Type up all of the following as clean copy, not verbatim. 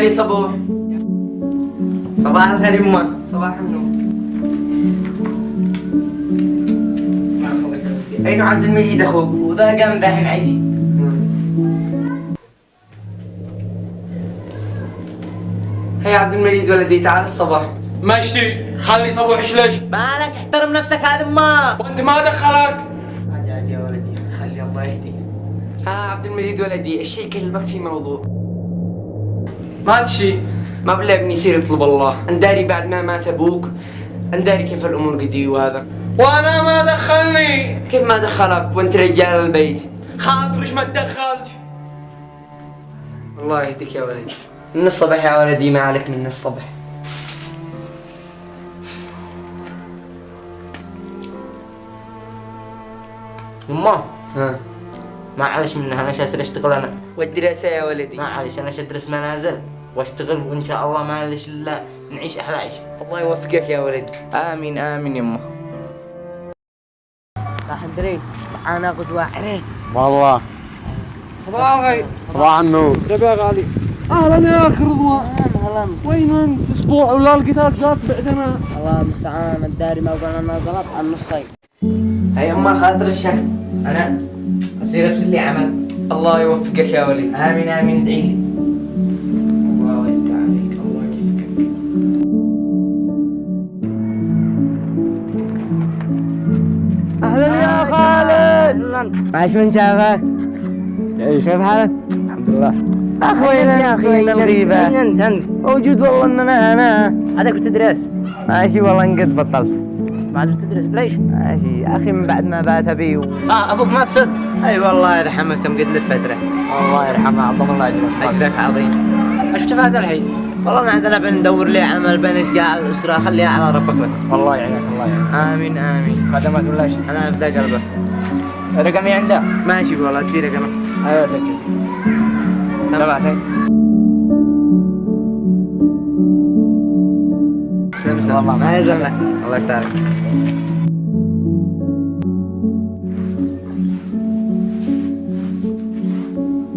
خلي صبوح. صباح الخير يمه. صباح النور. أين عبد المجيد أخوك؟ وذا قام دحين عجي. هيا عبد المجيد ولدي تعال الصباح. مشتي خلي صبوحش ليش؟ مالك احترم نفسك هذا ما. وانت ما دخلك؟ عادي يا ولدي خلي الله يهديك. عبد المجيد ولدي الشيء كلمك في موضوع. ما تشي. ما بالله ابني يصير يطلب الله، انداري بعد ما مات ابوك، انداري كيف الامور قدي وهذا. وانا ما دخلني. كيف ما دخلك وانت رجال البيت؟ خاطرش ما تدخلش. الله يهديك يا ولدي. من الصبح يا ولدي ما عليك من الصبح. يمه ها معلش منها انا شاسر اشتغل انا. والدراسة يا ولدي؟ معلش انا شدرس منازل واشتغل وان شاء الله ما ليش الا نعيش احلى عيش. الله يوفقك يا ولدي. امين امين يمه. راح ندري معانا غدوة عريس. والله. صباح الخير. صباح النور. ربيع يا غالي. اهلا يا اخي رضوان. اهلا. وين انت اسبوع ولا لقيتك جات بعدنا؟ الله المستعان الداري ما قلنا لنا غلط عن النصين. هيا يما خاطر الشهر انا اصير ابسل لي عمل. الله يوفقك يا ولدي. امين امين ادعي لي. الله يفتح عليك الله يوفقك. اهلا يا خالد. ماش من شافك؟ كيف حالك؟ الحمد لله. اخوينا يا اخي الغريبة. انت موجود والله ان انا هذاك بتدرس؟ ماشي والله انقد بطلت. ما عاد بتدرس ليش؟ ماشي يا اخي من بعد ما بات ابي ابوك ما تصد؟ اي والله يرحمه كم قد له فترة. الله يرحمه عظم الله اجرك. اجرك عظيم. ايش تفاد الحين؟ والله ما عندنا بندور لي عمل بنشقى الاسرة خليها على ربك بس. والله يعينك الله يعينك. امين امين. خدمات ولا شيء؟ انا افدى قلبك. رقمي عنده؟ ماشي والله ادي رقمك. ايوه سجل. 7 سلام ما يلزم لك. الله يسترك.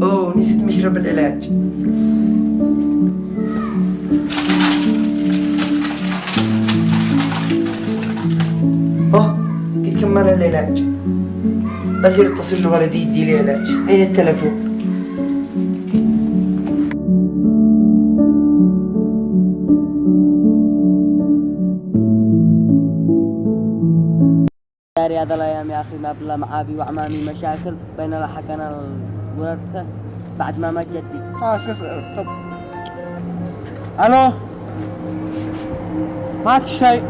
اوه نسيت مشرب العلاج. اوه قد كمل العلاج. بصير اتصل لولدي يدي لي علاج. اين التلفون؟ داري هذا الايام يا اخي ما بالله مع ابي وعمامي مشاكل بيننا لحقنا الورثه بعد ما مات جدي. استوب. الو مات الشيء.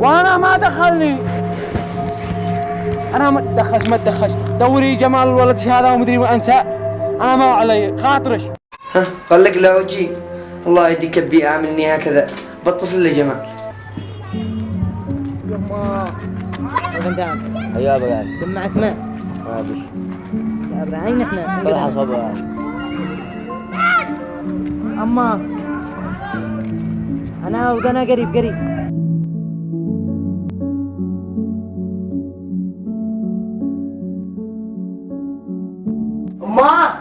وانا ما دخلني. انا ما اتدخلش دوري جمال الولد هذا ومدري وين انسى. انا ما علي خاطرش. ها طلق له وجهي. الله يديك ابي اعملني هكذا. بتصل لجمال. يما بنتان ايوه بقى كم معك ماء؟ ابش ابراهيم احنا بالحصى صباح. اما انا ودنا قريب أمه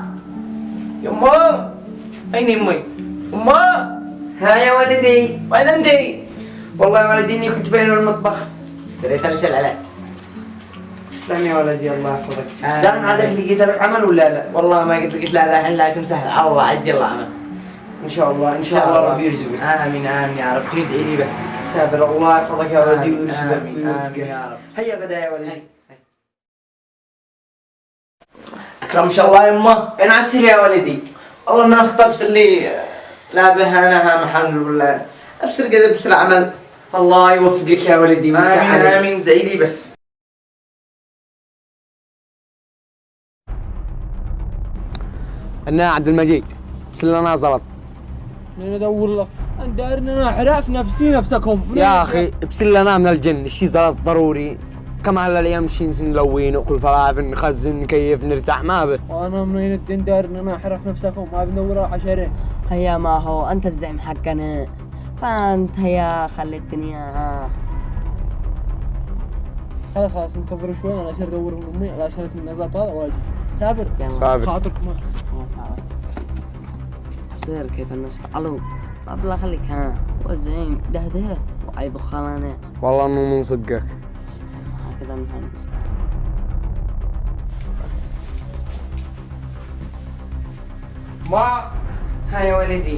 يمه أين أمي؟ أمه ها يا ولدي وين أنتي؟ والله يا ولدي إني كنت بين المطبخ. دريت ليش العلاج؟ تسلم يا ولدي الله يحفظك. دان عليك لقيت لك عمل ولا لا؟ والله ما قلت لا لا الحين لكن سهل على الله عجل الله عمل. إن شاء الله إن شاء الله ربي يرزقك. امين امين يا رب ندعي لي بس. سابر الله يحفظك يا ولدي ويرزقك امين امين يا رب. هيا غدا يا ولدي. أكرم إن شاء الله يمه. أين عسير يا ولدي؟ والله ما اخطبس اللي لا بهانها محل ولا ابصر قد ابصر عمل. الله يوفقك يا ولدي. امين امين ادعي لي بس. انا عبد المجيد بس لنا زلط. ندور لك انت دارنا حراف نفسكم يا اخي بسل لنا من الجن الشي زلط ضروري. كما هالايام شي نلوين وكل فلافل نخزن نكيف نرتاح ما به. وانا من الدين دارنا حرف نفسكم ما بندور عشرين. هيا ما هو انت الزعيم حقنا فانت هيا خلي الدنيا خلاص نكبر شوي. انا اصير ادور من امي على شريت من نزلت هذا واجي. سابر سابر خاطرك ما بصير كيف الناس فعلوا. بالله خليك ها والزعيم ده وعيب خلانا. والله انه من صدقك. هكذا مهندس. ما ها يا ولدي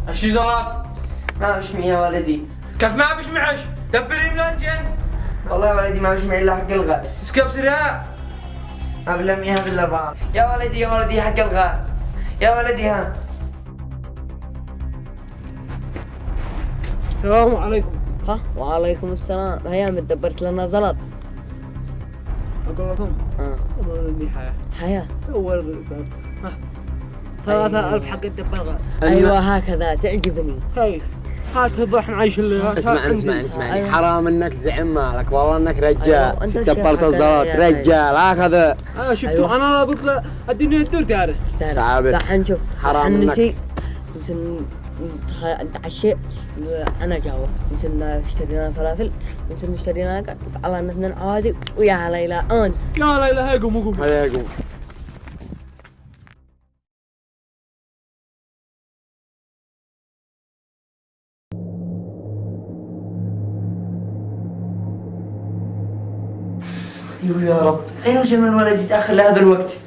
اشي زلط؟ ما بشمي يا ولدي. كيف ما بشمعش؟ دبري ملانجن. والله يا ولدي ما بشمي الا حق الغاز. اسكب سريع. ما بلمي هذا الا بعض. يا ولدي يا ولدي حق الغاز. يا ولدي ها. السلام عليكم. ها وعليكم السلام. هيا دبرت لنا زلط. اقول لكم والله اني حياة اول غرفة 3000 حق الدبر غاز. ايوه هكذا تعجبني. هاي هات الضحن عايش اللي اسمعني أيوة. حرام انك زعم مالك والله انك رجال. أيوة، أنت دبرت الشيخ الزلط حقنا يا رجال هكذا. شفتوا أيوة. انا قلت له الدنيا تدور تعرف. ثابت. دحين شوف حرام دحين إنك- شيء يمكن نتعشى انا جاوة يمكن نشتري لنا فلافل يمكن نشتري لنا على ان اثنين عادي ويا ليلى انس. يا لا اله قوم قوم. هيا قوم. يا رب أين وجه الولد يتأخر لهذا الوقت؟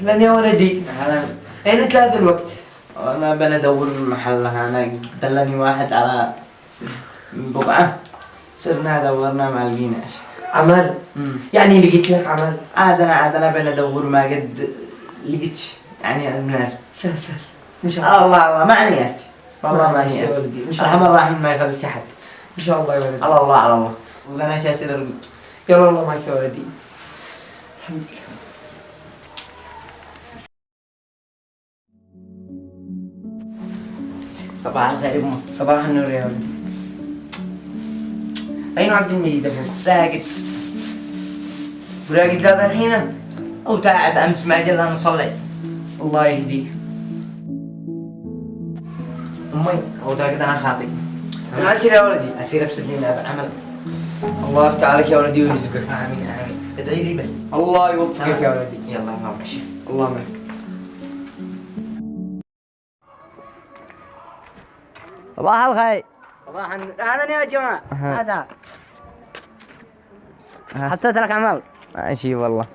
أهلا يا ولدي. أهلا. أين أنت لهذا الوقت؟ أنا بندور محلها. أنا دلني واحد على بقعة صرنا دورنا ما لقيناش عمل؟ يعني لقيت لك عمل؟ عاد أنا بندور ما قد لقيت يعني المناسب. سهل إن شاء الله. الله معني ياسي والله معني يا ولدي إن شاء أرحم الله. الراحمين ما يخليش أحد. إن شاء الله يا ولدي. على الله وأنا شاسي الرقود. يلا الله معك يا ولدي. الحمد لله. صباح الخير أمه. صباح النور يا ولدي. أين عبد المجيد أبوك؟ راقد وراقد هذا الحين؟ أو تعب أمس ما جلنا نصلي. الله يهديك. أمي أو تاقد أنا خاطي. أنا أسير يا ولدي. أسير بسدين بعمل. الله يفتح عليك يا ولدي ويرزقك. آمين ادعي لي بس. الله يوفقك يا ولدي. يلا ما ماشي. الله معك. صباح الخير. صباحا اهلا يا جماعه. هذا حسيت لك عمل. ماشي والله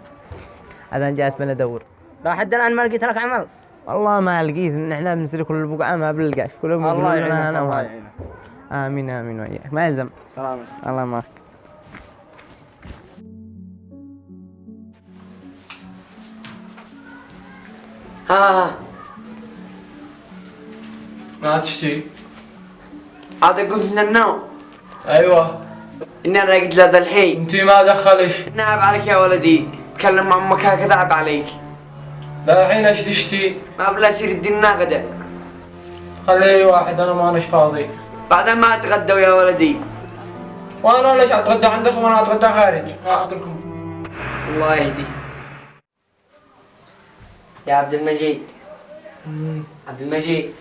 انا جالس بندور. لحد الان ما لقيت لك عمل. والله ما لقيت نحن بنسري كل البقعة ما بنلقاش كلهم الله يقولون يعينك انا الله وهذا. يعينك. امين امين وياك ما يلزم. سلامة. الله معك. ها ما تشتي. هذا قمت من النوم. ايوه إني راقد لهذا الحين. انتي ما دخلش. نعب عليك يا ولدي. تكلم مع أمك هكذا عب عليك. لا الحين ايش تشتي؟ ما بلا يصير الدين غدا. خلي واحد انا ما اناش فاضي. بعد ما اتغدوا يا ولدي. وانا ليش اتغدى عندكم وانا اتغدى خارج؟ اكلكم. الله يهدي. يا عبد المجيد. عبد المجيد.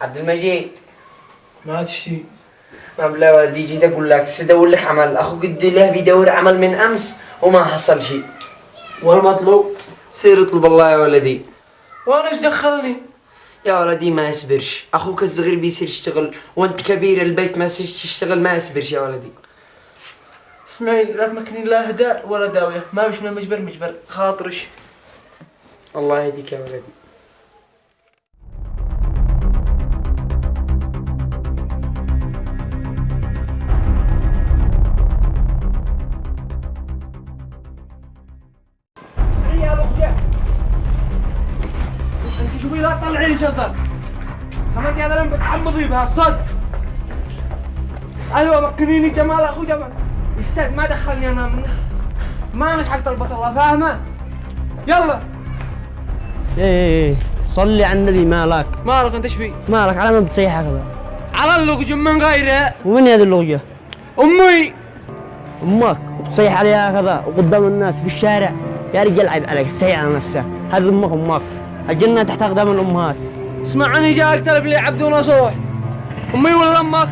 عبد المجيد. ما تشتي. ما بلا ولدي جيت اقول لك سدور لك عمل. اخوك قد له بيدور عمل من امس وما حصل شيء. والمطلوب؟ سير اطلب الله يا ولدي. وانا ايش دخلني؟ يا ولدي ما يصبرش. اخوك الصغير بيصير يشتغل وانت كبير البيت ما يصيرش تشتغل ما يصبرش يا ولدي. اسمعي لا تمكنين لا هداء ولا داوية. ما بش من مجبر خاطرش. الله يهديك يا ولدي. يا بخجة انت شوفي لا تطلعي لي شنطة. حمد هذا لم بتحمضي بها صدق. ايوه مكنيني جمال اخو جمال. استاذ ما دخلني انا ما انا حق طلبة الله فاهمة؟ يلا ايه صلي على النبي مالك. مالك انت ايش بي؟ مالك على ما بتصيح هكذا. على اللغج من غيره. ومن هذه اللغة؟ امي. امك وتصيح عليها هكذا وقدام الناس في الشارع. يا رجال عيب عليك تصيح على نفسك. هذه امك الجنة تحت اقدام الامهات. اسمعني جاك تلف لي عبد ونصوح. امي ولا امك؟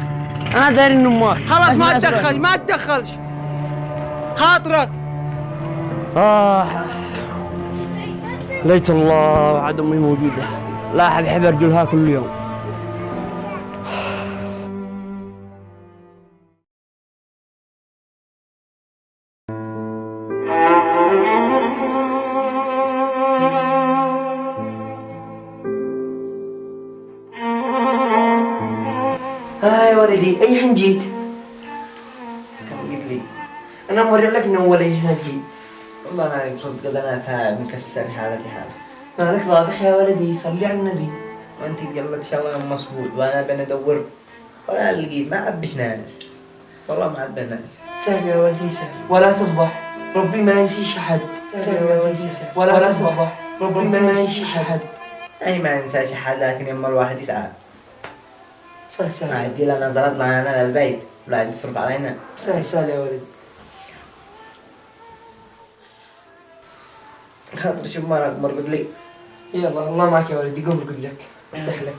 انا داري ان امك. خلاص ما تدخل ما تدخلش. خاطرك. ليت الله عاد امي موجوده، لا احب ارجلها كل يوم. يا ولدي أي حين جيت؟ كم قلت لي؟ أنا موري لك من أول أي حين جيت. والله أنا بصدق قدناتها مكسر حالتي حالة. مالك ضابح يا ولدي؟ صلي على النبي. وأنت قلت إن شاء الله يوم مصبوط وأنا بندور ولا لقيت ما عبش ناس. والله ما عبى ناس. سهل يا ولدي سهل. ولا تضبح. ربي ما ينسيش أحد. سهل يا ولدي سهل. ولا تضبح. ربي ما ينسيش أحد. أي ما ينساش أحد لكن يما الواحد يسعى. سهل سهل. عادي لنا نزلت لنا للبيت ولا يصرف علينا. سهل سهل يا ولد. خاطر شوف ما مرقد لي. يلا الله معك يا ولدي قوم ارقد لك. افتح لك.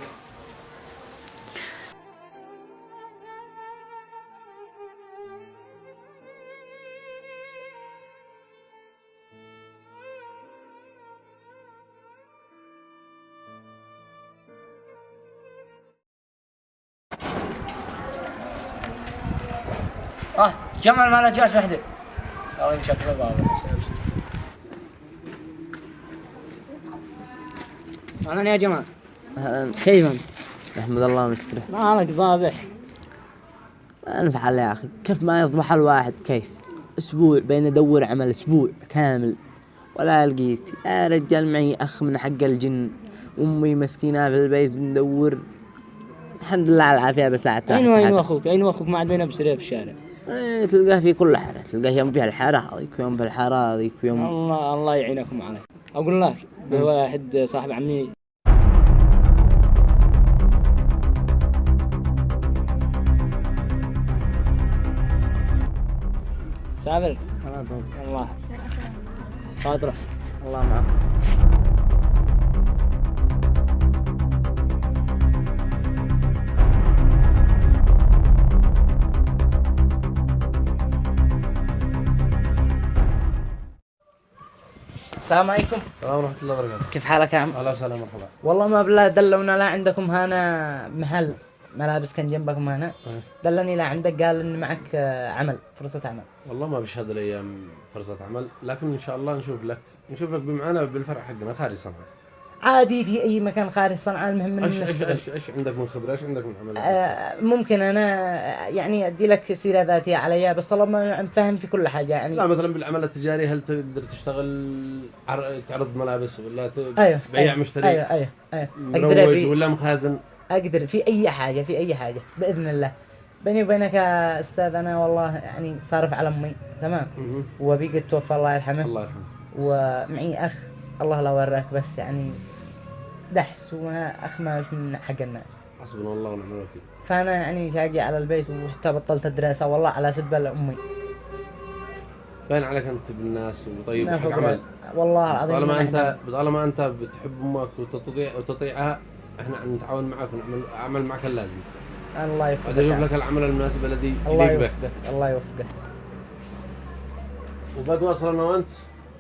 جمال ما له جالس وحده. الله يمشي في بابا. أهلا يا جمال. كيف أنت؟ نحمد الله ونشكره. مالك ضابح؟ ما نفعل يا أخي، كيف ما يضبح الواحد كيف؟ أسبوع بين أدور عمل أسبوع كامل ولا لقيت. يا رجال معي أخ من حق الجن، أمي مسكينة في البيت ندور. الحمد لله على العافية بس لا تعرف. أين أخوك؟ أين أخوك؟ ما عاد بينا بسرية في الشارع. تلقاه في كل حارة، تلقاه يوم في الحارة هذيك ويوم في الحارة هذيك ويوم. الله يعينكم عليه. أقول لك بواحد صاحب عمي سابر. الله خاطره. الله معك. السلام عليكم. السلام ورحمه الله وبركاته. كيف حالك يا عم؟ اهلا وسهلا مرحبا. والله ما بالله دلونا لا عندكم هنا محل ملابس كان جنبكم هنا. دلني لا عندك قال ان معك عمل فرصة عمل. والله ما بشهد الايام فرصه عمل، لكن ان شاء الله نشوف لك بمعانا بالفرع حقنا خارج صنعاء. عادي في اي مكان خارج صنعاء المهم ان نشتغل. ايش عندك من خبره؟ ايش عندك من عمل؟ ممكن انا يعني ادي لك سيره ذاتيه عليا بس طالما فاهم في كل حاجه يعني. لا مثلا بالعمل التجاري هل تقدر تشتغل تعرض ملابس ولا ايوه بيع مشتري؟ ايوه مروج ولا مخازن؟ اقدر في اي حاجه باذن الله. بيني وبينك يا استاذ انا والله يعني صارف على امي تمام. وبيقت توفى الله يرحمه. الله يرحمه. ومعي اخ الله لا وراك بس يعني دحس وما اخ ما من حق الناس. حسبنا الله ونعم الوكيل. فانا يعني شاقي على البيت وحتى بطلت الدراسه والله على سبه لامي. باين عليك انت بالناس وطيب حق عمل. والله العظيم طالما انت بتحب امك وتطيعها احنا نتعاون معك ونعمل اعمل معك اللازم. الله يوفقك. اشوف لك العمل المناسب الذي الله يليق بك. يوفقك. الله يوفقك. وبتواصل انا وانت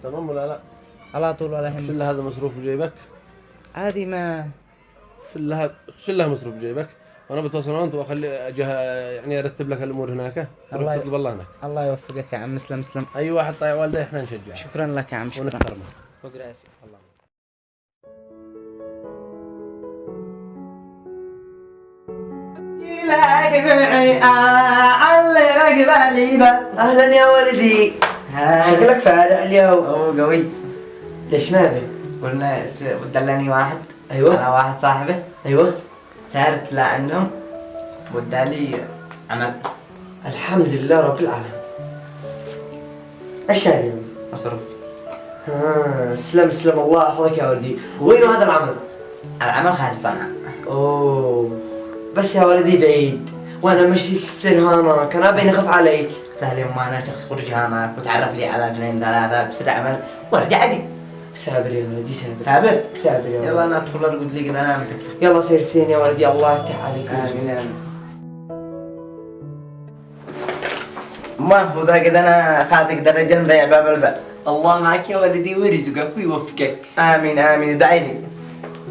تمام ولا لا؟ على طول ولا يهمك. شل هذا مصروف بجيبك. عادي ما شلها مصروف بجيبك وانا بتواصل انا وانت واخلي يعني ارتب لك الامور هناك. تروح تطلب الله هناك. الله يوفقك يا عم. اسلم. اي واحد طايع والده احنا نشجعه. شكرا لك يا عم. شكرا ونحترمه. فوق راسي. الله اهلا يا ولدي. شكلك فارح اليوم. قوي. ليش ما بي؟ قلنا ودلني واحد. ايوه على واحد صاحبه. ايوه سارت لا عندهم ودالي عمل. الحمد لله رب العالمين. ايش هذا مصروف؟ سلم الله يحفظك يا ولدي. وين هذا العمل؟ العمل خارج صنعاء. اوه بس يا ولدي بعيد وانا مشيك السرهانة كان ابي نخاف عليك. سهل يما انا شخص خرج هانك وتعرف لي على 2 3 بسرعة عمل وارجع اجي. سابر يا ولدي سابر يا ولدي. يلا انا ادخل ارقد لي كذا انام. يلا سير فتين يا ولدي الله يفتح عليك. ما هو ذا قد انا خاطك الرجال مريع باب الباب. الله معك يا ولدي ويرزقك ويوفقك. امين امين ادعي لي.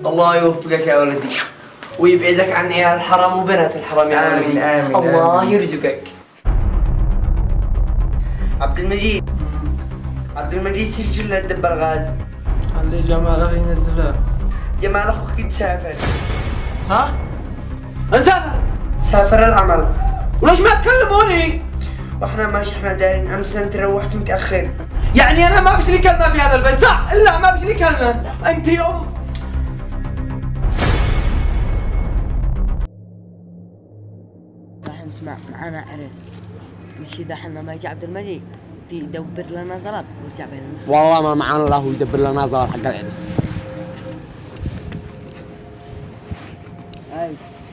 الله يوفقك يا ولدي ويبعدك عن عيال الحرام وبنات الحرام يا آمين، ولدي. آمين، الله آمين. يرزقك. عبد المجيد عبد المجيد سجل له الدب الغاز. خلي جمال اخي ينزلها. جمال اخوك يتسافر. ها؟ نسافر. سافر العمل. وليش ما تكلموني؟ واحنا ماشي احنا دايرين امس انت روحت متاخر. يعني انا ما بش لي كلمه في هذا البيت صح؟ لا ما بش لي كلمه. انت يوم راح نسمع معانا عرس مشي دحنا ما يجي عبد المجيد يدبر لنا زلط ورجع بيننا. والله ما معانا لا هو يدبر لنا زار حق العرس. هاي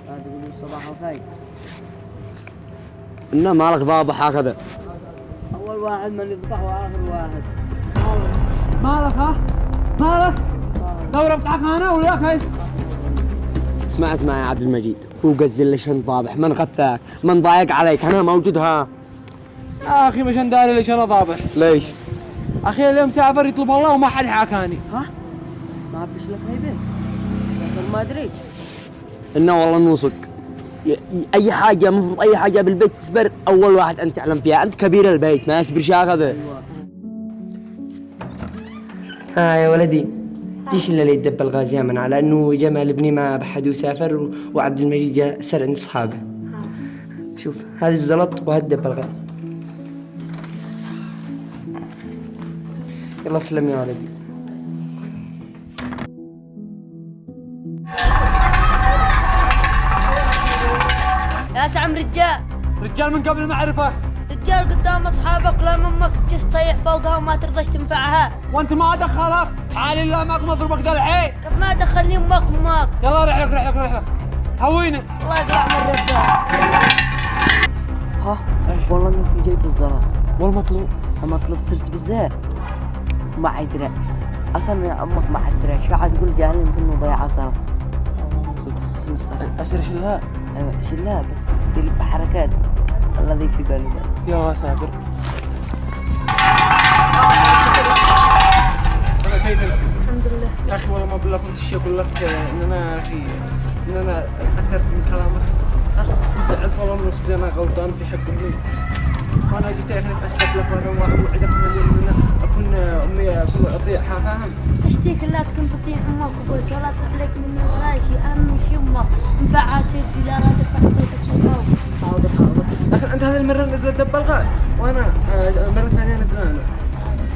هذا يقولون صباح الخير. انه مالك ضابح هكذا. اول واحد من يذبح واخر واحد. مالك ها؟ مالك؟ دورة بتاعك انا ولا كيف؟ اسمع يا عبد المجيد، هو قزل ليش انت ضابح؟ من غثاك؟ من ضايق عليك؟ انا موجود ها. يا اخي مش انداري ليش انا ضابح. ليش؟ اخي اليوم سافر يطلب الله وما حد حاكاني. ها؟ ما بش لك هيبه؟ لكن ما ادري. انه والله انه صدق. اي حاجه المفروض اي حاجه بالبيت تصبر اول واحد انت تعلم فيها، انت كبير البيت ما يصبر هكذا. يا ولدي ليش الا اللي يدب الغاز يا من على انه جمال ابني ما بحد وسافر وعبد المجيد جاء سر عند اصحابه. شوف هذا الزلط وهذا دب الغاز. يلا سلم يا ولدي. يا سعم رجال. رجال من قبل معرفة. رجال قدام اصحابك لما امك تجي تصيح فوقها وما ترضاش تنفعها. وانت ما دخلك حالي الا ماك مضربك ذا الحين. كيف ما دخلني امك امك. يلا رحلك هوينا. الله يقلع من الرجال. ها؟ والله انه في جيب الزلط. والمطلوب المطلوب صرت بالزهر. ما عيدرى. اصلا يا امك ما عيدرى، شو عاد تقول جاهل يمكن ضيع زلط. اسر شلها. ايوه شلها بس دير بحركات الذي في بالي. يلا سافر. كيفك؟ الحمد لله. يا اخي والله ما بالله كنت الشيء اقول لك ان انا اخي ان انا اثرت من كلامك وزعلت والله من وصدي انا غلطان في حق امي. وانا جيت يا اخي اتاسف لك وانا اوعدك من اليوم ان اكون امي اكون اطيعها فاهم؟ اشتيك لا تكون تطيع امك وبوس ولا تحلك من الغاشي اهم شيء امك انفعها تصير لا ترفع صوتك لفوق. حاضر لكن انت هذه المره نزلت دب الغاز وانا المره الثانيه نزلنا.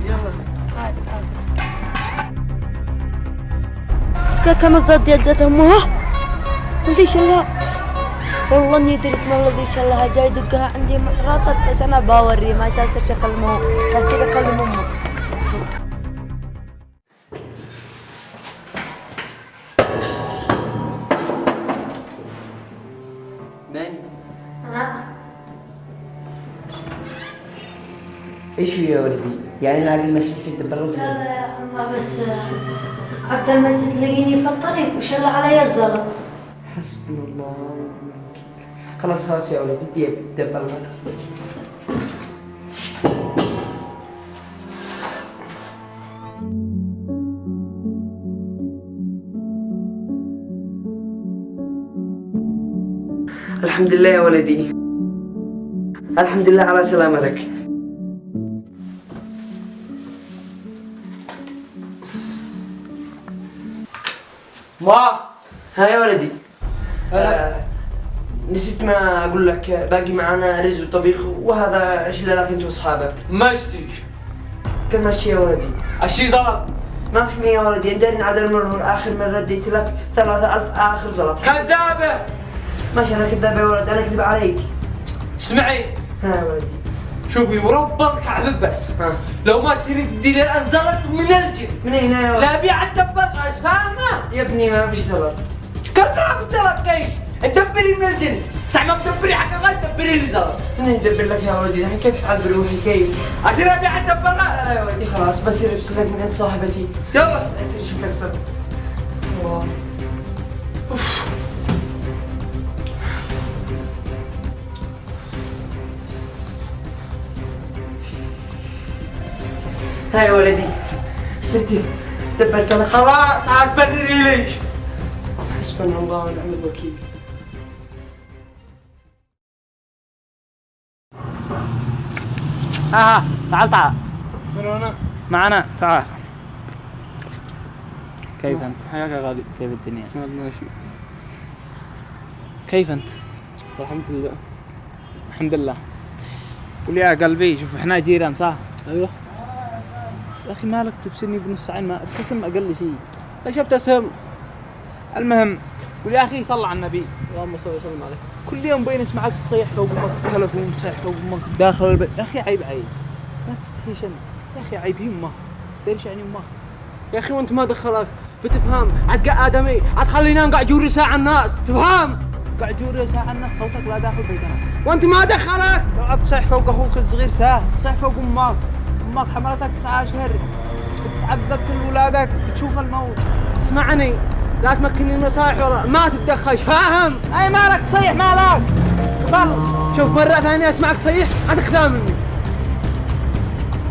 يلا بس كم الزد يدت امها ما شلها. والله اني درت من الذي شلها جاي يدقها عندي من راسك بس انا باوري ما شاسر شكل مو شاسر اكلم امه. ايش في يا ولدي؟ يعني العقل مشيت الدب الغاز؟ لا يا عمه بس عبد المجيد لقيني في الطريق وشل علي الزلط. حسبنا الله ونعم الوكيل. خلاص يا ولدي ديب دب الغاز. الحمد لله يا ولدي. الحمد لله على سلامتك. ما ها يا ولدي. نسيت ما اقول لك باقي معنا رز وطبيخ وهذا شيله لك انت واصحابك. مشتيش كم ماشي يا ولدي؟ الشي زلط. ما في مية يا ولدي، ندري عدد مرة اخر مرة اديت لك 3000 اخر زلط. كذابة. ماشي انا كذاب يا ولد، انا اكذب عليك. اسمعي ها يا ولدي. شوفي مربى الكعب بس لو ما تصيري تدي لي انزلت من الجن. من هنا يا ولد؟ لا بيع الدبر فاهمة؟ يا ابني ما فيش زلط. كذاب الزلط كيف؟ تدبري من الجن، ساعة ما تدبري حق الله تدبري لي زلط. من ندبر لك يا ولدي؟ الحين كيف تفعل بروحي كيف؟ اصير ابيع الدبر. لا يا ولدي خلاص بصير ابسط لك من عند صاحبتي. يلا بصير اشوف لك صبر. الله. ها يا ولدي ستي دبرت انا خلاص عاد تبرري ليش؟ حسبنا الله ونعم الوكيل. ها تعال تعال من هنا معنا تعال. كيف انت؟ حياك يا غالي. كيف الدنيا؟ ماشي كيف انت؟ الحمد لله. الحمد لله. قول يا قلبي شوف احنا جيران صح؟ ايوه يا اخي مالك تبسني بنص عين ما ابتسم اقل شيء. ايش ابتسم؟ المهم قول يا اخي صل على النبي. اللهم صل وسلم عليه. كل يوم بين اسمعك تصيح فوق امك التلفون تصيح فوق امك داخل البيت. يا اخي عيب عيب ما تستحيش انت. يا اخي عيب هي امه ديرش يعني امه. يا اخي وانت ما دخلك بتفهم عاد قاعد ادمي عاد خلينا نقع جوري ساعه الناس تفهم. قاعد جوري ساعة الناس صوتك لا داخل بيتنا. وانت ما دخلك. لو عاد تصيح فوق اخوك الصغير ساعة تصيح فوق امك. امك حملتك 9 اشهر بتعذب في ولادك بتشوف الموت. اسمعني لا تمكنني من نصايح ولا ما تتدخلش فاهم؟ اي مالك تصيح مالك. قبل شوف مرة ثانية اسمعك تصيح حتخدام مني.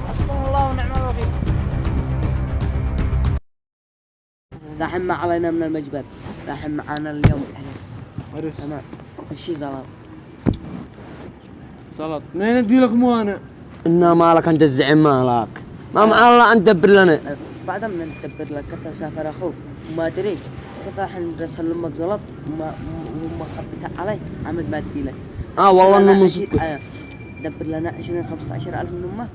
حسبنا الله ونعم الوكيل. دحين ما علينا من المجبر، دحين معانا اليوم عرس تمام. الشي زلط زلط منين ادي لك مو انا؟ إنا مالك أنت الزعيم مالك ما مع الله أنت دبر لنا. بعد ما ندبر لك كيف سافر اخوك وما ادري كيف الحين رسل لامك زلط وما خبتها علي عمد ما ادي لك. والله إنه من دبر لنا 20-15 ألف من امه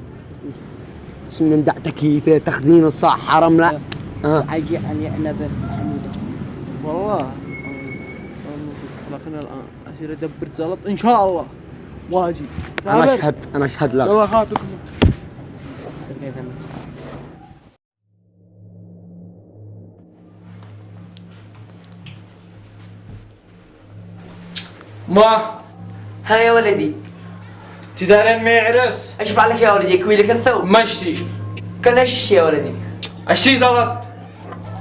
اسم من دع تكييفه تخزين الصح حرم لا. عاجي عن عنبه محمود اسمه والله لكن الان اصير ادبر زلط ان شاء الله واجي. أنا أشهد لك. يلا خاطرك بصير كيف الناس. ما ها يا ولدي تدارين ما يعرس اشوف عليك يا ولدي يكوي لك الثوب. مشي كان ايش يا ولدي؟ الشي زلط.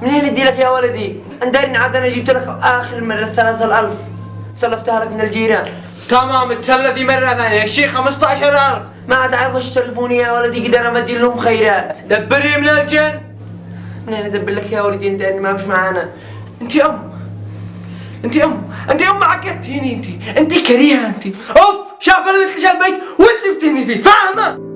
منين ادي لك يا ولدي؟ اندرني عاد انا جبت لك اخر مرة 3000 سلفتها لك من الجيران. تمام تسلفي مرة ثانية الشي 15000. ما عاد عايز يسلفوني يا ولدي قدر امدي لهم خيرات. دبري من الجن. منين ادبر لك يا ولدي انت ما مش معانا؟ انت ام عقدتيني انت كريهه انت. اوف شاف اللي انت البيت وانت بتهني فيه فاهمه؟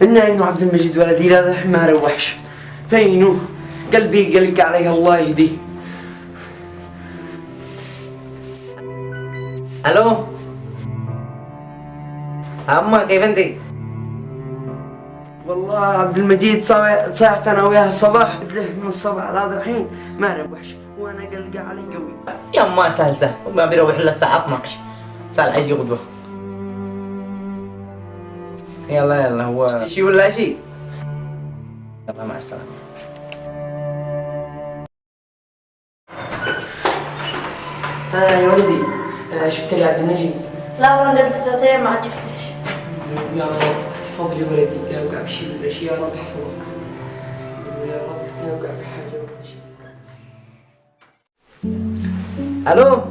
إنه عبد المجيد ولدي لا ما روحش فينه قلبي قلق عليه الله يهديه. الو أما كيف انتي؟ والله عبد المجيد صاحت انا وياه الصباح بدله من الصباح لهذا الحين ما روحش وانا قلق عليه قوي. يا ما سهل وما بيروح الا الساعة 12 سهل عايز غدوة. يلا هو شي ولا شي. يلا مع السلامة. ها يا ولدي شفت لي عبد المجيد؟ لا والله قلت 3 أيام ما عاد شفتش. يا رب احفظ لي ولدي لا يوقع بشيء ولا شيء. يا رب احفظك يا رب لا يوقع بحاجة ولا شيء. الو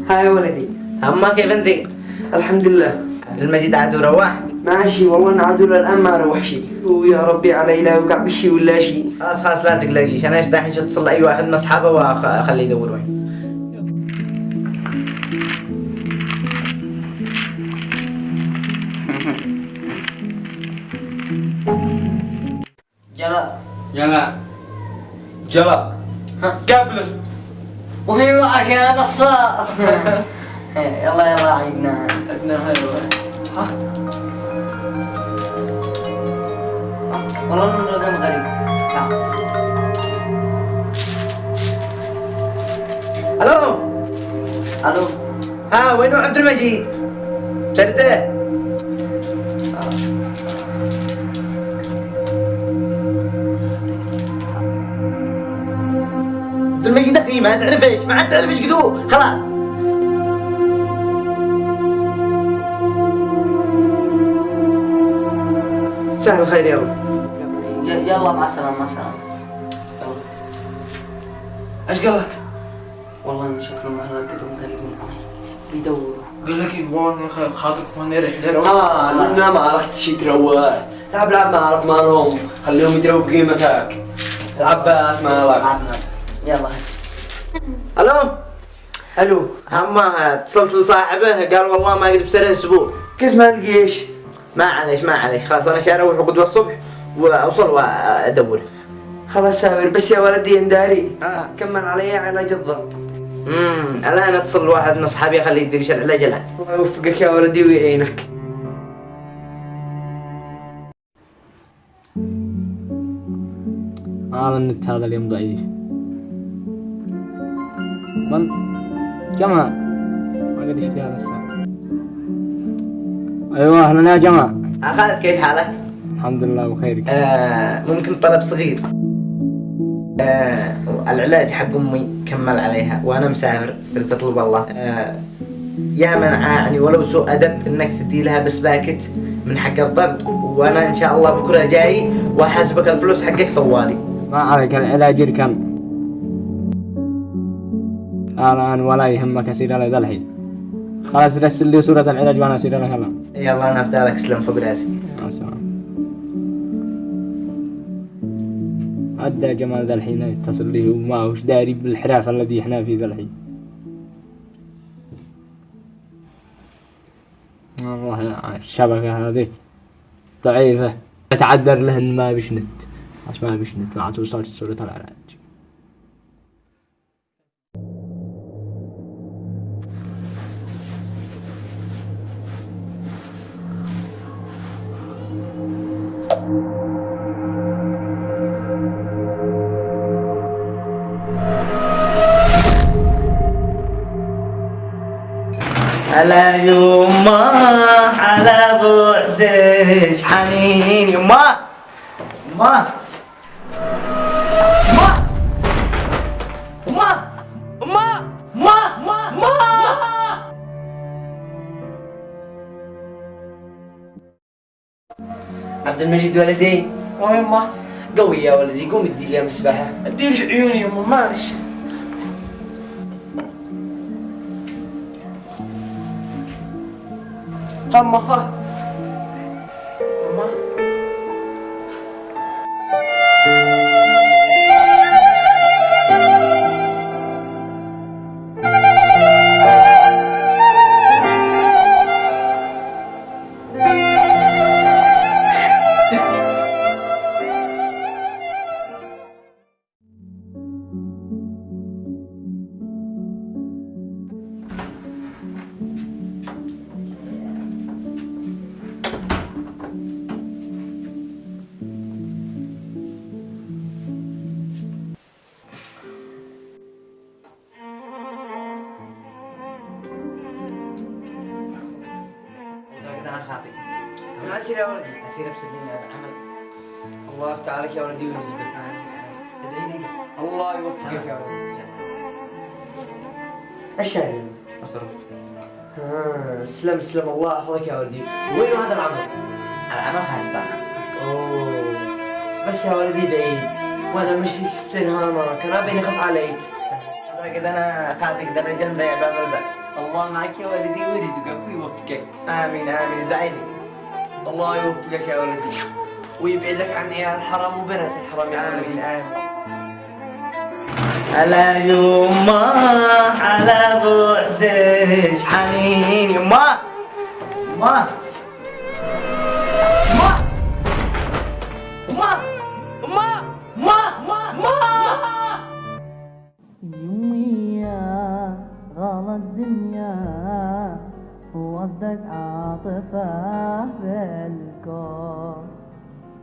ها يا ولدي أما كيف انتي؟ الحمد لله. عبد المجيد عاد روح؟ ماشي والله انا عدول الان ما روح شيء ويا ربي علي لا يوقع بشيء ولا شيء. خلاص لا تقلقيش انا ايش دحين اتصل اي واحد من اصحابه واخليه يدور وين. جلا قافلة وهي معك يا نصار. يلا عيدنا هاي والله نرقم غريب. الو وينو عبد المجيد؟ سرته؟ عبد المجيد اخي ما تعرف ايش، ما عاد تعرف ايش قدو، خلاص. سهل الخير يلا. يلا مع السلامة مع السلامة. ايش قال لك؟ والله إن شكلهم أهل قدهم قلقين علي بيدوروا. قال لك يبغون يا اخي خاطرك ما يريح لهم. انا ما رحت شي تروح، لعب مالك مالهم، خليهم يدروا بقيمتك. العباس مالك. يلا. الو اما اتصلت لصاحبه قال والله ما قد بسره اسبوع. كيف ما لقيش؟ ما عليش خلاص انا شاري اروح قدوه الصبح واوصل وادور. خلاص ساور بس يا ولدي انداري كمل علي علاج الضغط. الان اتصل واحد من اصحابي اخليه يدير العلاج الان. الله يوفقك يا ولدي ويعينك. النت هذا اليوم ضعيف. من جماعة ما قد اشتغل الساعة. ايوه اهلا يا جماعة. خالد كيف حالك؟ الحمد لله بخير. ممكن طلب صغير. العلاج حق امي كمل عليها وانا مسافر استلت اطلب الله. يا منع يعني ولو سوء ادب انك تدي لها بس باكت من حق الضغط، وانا ان شاء الله بكره جاي واحاسبك الفلوس حقك طوالي. ما عليك العلاج يركن الان ولا يهمك اسير على ذا الحين. خلاص رسل لي صورة العلاج وانا اسير لك الان. يلا انا افتح لك سلم فوق راسي. مع السلامة. عدى جمال ذا الحين يتصل لي وما وش داري بالحراف الذي احنا فيه ذا الحين. والله الشبكة هذه ضعيفة، اتعذر له ان ما بيش نت، بس ما بيش نت ما توصلش صورة العلاج. هلا يما على بعدش حنين يما ما عبد المجيد ولدي. يما قوي يا ولدي قوم ادي لي مسبحة. اديلش عيوني يما معلش. هم خا انا خاطئ. ما اسير يا ولدي، اسير بسجن عمل. الله يفتح عليك يا ولدي ويرزقك. ادعي لي بس. الله يوفقك يا ولدي. ايش يعني؟ اصرف. سلم الله يحفظك يا ولدي. وين هذا العمل؟ العمل خارج طبعا. اوه بس يا ولدي بعيد وانا مشي في السن هامك، انا بيني خف عليك. كذا انا خاطئك ده رجال مريع باب الباب. الله معك يا ولدي ويرزقك ويوفقك. امين امين ادعي لي. الله يوفقك يا ولدي ويبعدك عن عيال الحرام وبنات الحرام يا ولدي. امين. هلا يما على بعدش حنين يما ما يومي يا غلا الدنيا وصدق عاطفة بالكون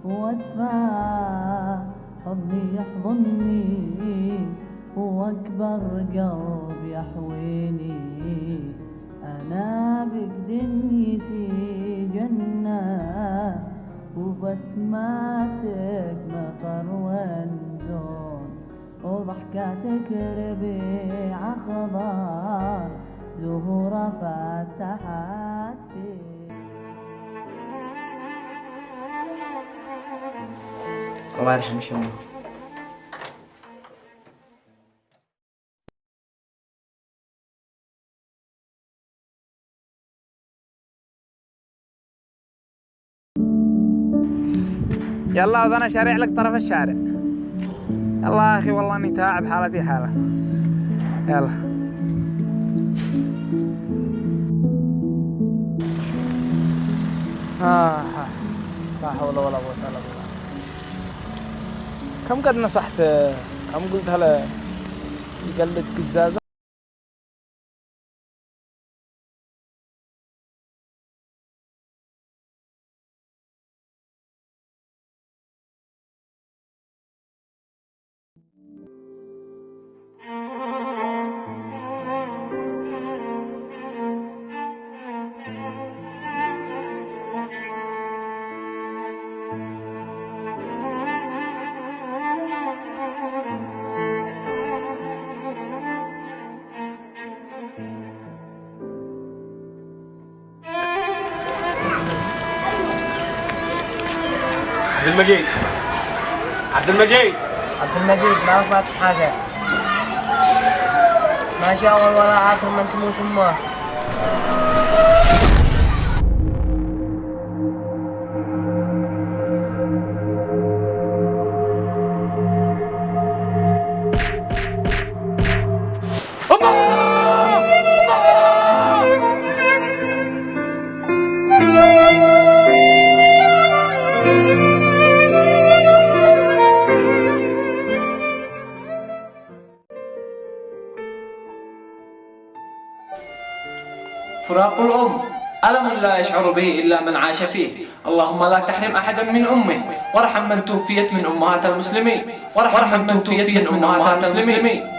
وادفع حضني يحضني واكبر قلب يحويني انا بك دنيتي جنة وبسماتك مطر ونزون وضحكاتك ربيع خضار زهورة فتحت فيه. الله يرحم شمه. يلا وأنا شارع لك طرف الشارع. يلا يا أخي والله إني تعب حالتي حالة. يلا. لا حول ولا قوة إلا بالله. كم قد نصحت، كم قلت هلا يقلد قزازة. عبد المجيد، عبد المجيد، عبد المجيد ما فات حاجة. ماشي أول ولا آخر من تموت أمه. فراق الأم ألم لا يشعر به إلا من عاش فيه. اللهم لا تحرم أحدا من أمه، وارحم من توفيت من أمهات المسلمين، وارحم من توفيت من أمهات المسلمين.